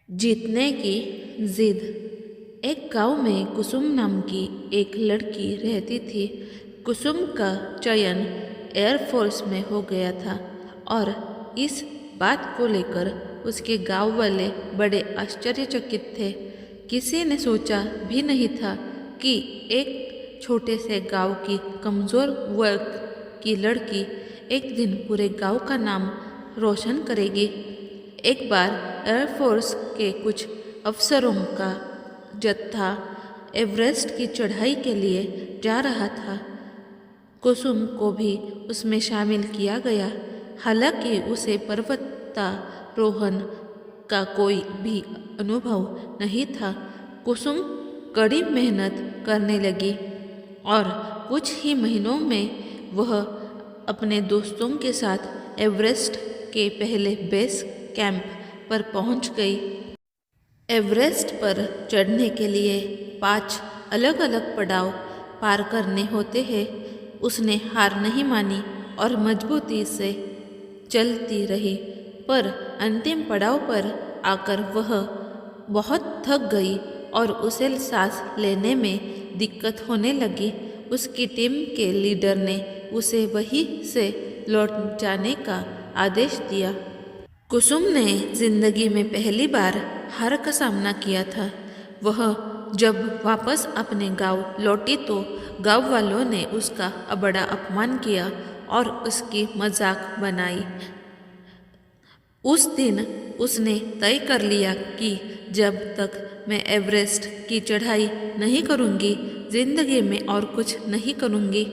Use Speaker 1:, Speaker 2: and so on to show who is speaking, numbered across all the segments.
Speaker 1: जीतने की जिद। एक गांव में कुसुम नाम की एक लड़की रहती थी। कुसुम का चयन एयरफोर्स में हो गया था और इस बात को लेकर उसके गांव वाले बड़े आश्चर्यचकित थे। किसी ने सोचा भी नहीं था कि एक छोटे से गांव की कमज़ोर वर्ग की लड़की एक दिन पूरे गांव का नाम रोशन करेगी। एक बार एयरफोर्स के कुछ अफसरों का जत्था एवरेस्ट की चढ़ाई के लिए जा रहा था। कुसुम को भी उसमें शामिल किया गया। हालांकि उसे पर्वतारोहण का कोई भी अनुभव नहीं था। कुसुम कड़ी मेहनत करने लगी और कुछ ही महीनों में वह अपने दोस्तों के साथ एवरेस्ट के पहले बेस कैंप पर पहुंच गई। एवरेस्ट पर चढ़ने के लिए 5 अलग अलग पड़ाव पार करने होते हैं। उसने हार नहीं मानी और मजबूती से चलती रही, पर अंतिम पड़ाव पर आकर वह बहुत थक गई और उसे सांस लेने में दिक्कत होने लगी। उसकी टीम के लीडर ने उसे वहीं से लौट जाने का आदेश दिया। कुसुम ने जिंदगी में पहली बार हार का सामना किया था। वह जब वापस अपने गांव लौटी तो गांव वालों ने उसका बड़ा अपमान किया और उसकी मजाक बनाई। उस दिन उसने तय कर लिया कि जब तक मैं एवरेस्ट की चढ़ाई नहीं करूंगी, जिंदगी में और कुछ नहीं करूंगी।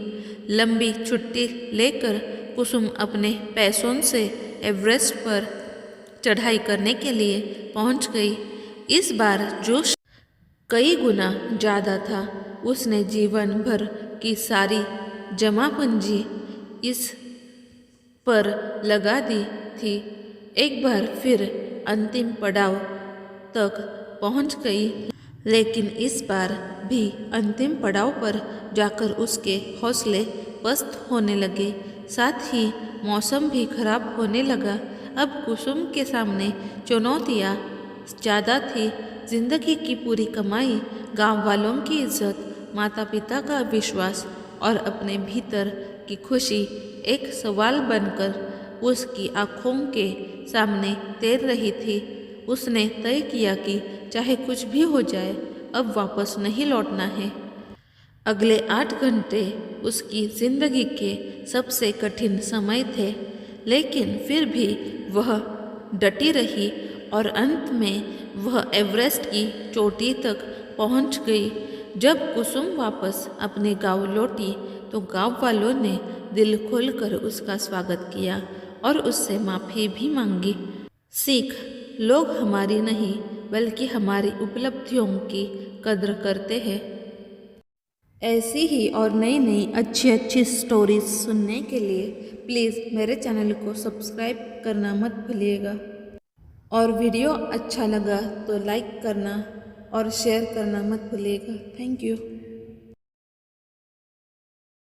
Speaker 1: लंबी छुट्टी लेकर कुसुम अपने पैसों से एवरेस्ट पर चढ़ाई करने के लिए पहुंच गई। इस बार जोश कई गुना ज़्यादा था। उसने जीवन भर की सारी जमा पूंजी इस पर लगा दी थी। एक बार फिर अंतिम पड़ाव तक पहुंच गई, लेकिन इस बार भी अंतिम पड़ाव पर जाकर उसके हौसले पस्त होने लगे। साथ ही मौसम भी खराब होने लगा। अब कुसुम के सामने चुनौतियाँ ज़्यादा थी। जिंदगी की पूरी कमाई, गांव वालों की इज्जत, माता पिता का विश्वास और अपने भीतर की खुशी एक सवाल बनकर उसकी आँखों के सामने तैर रही थी। उसने तय किया कि चाहे कुछ भी हो जाए, अब वापस नहीं लौटना है। अगले 8 घंटे उसकी जिंदगी के सबसे कठिन समय थे, लेकिन फिर भी वह डटी रही और अंत में वह एवरेस्ट की चोटी तक पहुंच गई। जब कुसुम वापस अपने गांव लौटी तो गांव वालों ने दिल खोलकर उसका स्वागत किया और उससे माफ़ी भी मांगी। सीख: लोग हमारी नहीं बल्कि हमारी उपलब्धियों की कद्र करते हैं। ऐसी ही और नई नई अच्छी स्टोरीज सुनने के लिए प्लीज़ मेरे चैनल को सब्सक्राइब करना मत भूलिएगा। और वीडियो अच्छा लगा तो लाइक करना और शेयर करना मत भूलिएगा। Thank you.